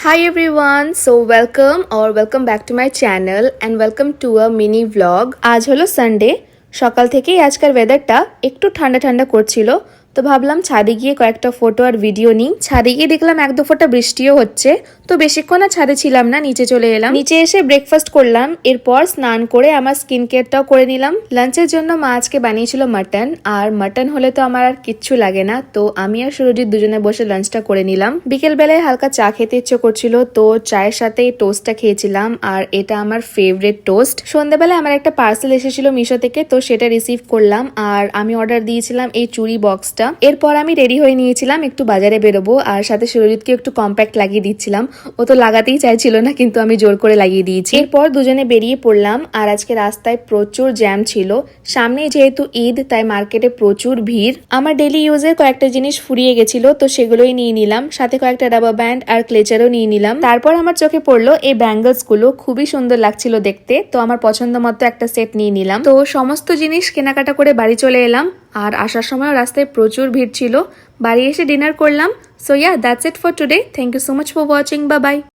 Hi everyone, so welcome back to my channel and welcome to a mini vlog. আজ হলো Sunday, সকাল থেকেই আজকের ওয়েদারটা একটু ঠান্ডা ঠান্ডা করছিল, তো ভাবলাম ছাদে গিয়ে কয়েকটা ফটো আর ভিডিও নিই। ছাদে গিয়ে দেখলাম এক দু ফোঁটা বৃষ্টিও হচ্ছে, তো বেশিক্ষণ আর ছাদে ছিলাম না, নিচে চলে এলাম। নিচে এসে ব্রেকফাস্ট করলাম, এরপর স্নান করে আমার স্কিন কেয়ারটাও করে নিলাম। লাঞ্চের জন্য মা আজকে বানিয়েছিল মাটন, আর মাটন হলে তো আমার আর কিচ্ছু লাগে না, তো আমি আর সুরজিৎ দুজনে বসে লাঞ্চটা করে নিলাম। বিকেল বেলায় হালকা চা খেতে ইচ্ছে করছিল, তো চায়ের সাথে টোস্টটা খেয়েছিলাম, আর এটা আমার ফেভারিট টোস্ট। সন্ধ্যাবেলায় আমার একটা পার্সেল এসেছিল মিশো থেকে, তো সেটা রিসিভ করলাম, আর আমি অর্ডার দিয়েছিলাম এই চুড়ি বক্সটা। এরপর আমি রেডি হয়ে নিয়েছিলাম, একটু বাজারে বেরোবো, আর সাথে সুরজিৎকে একটু কম্প্যাক্ট লাগিয়ে দিচ্ছিলাম। ও তো লাগাতেই চাইছিল না, কিন্তু আমি জোর করে লাগিয়ে দিয়েছি। এরপর দুজনে বেরিয়ে পড়লাম, আর আজকে রাস্তায় প্রচুর জ্যাম ছিল। সামনে যেহেতু ঈদ, তাই মার্কেটে প্রচুর ভিড়। আমার ডেলি ইউজের কয়েকটা জিনিস ফুরিয়ে গেছিল, তো সেগুলোই নিয়ে নিলাম, সাথে কয়েকটা রাবার ব্যান্ড আর ক্লেচারও নিয়ে নিলাম। তারপর আমার চোখে পড়লো এই ব্যাঙ্গলস গুলো, খুবই সুন্দর লাগছিল দেখতে, তো আমার পছন্দ মতো একটা সেট নিয়ে নিলাম। তো সমস্ত জিনিস কেনাকাটা করে বাড়ি চলে এলাম, আর আসার সময় রাস্তায় প্রচুর ভিড় ছিল। বাড়ি এসে ডিনার করলাম। So yeah, that's it for today. Thank you so much for watching. Bye bye.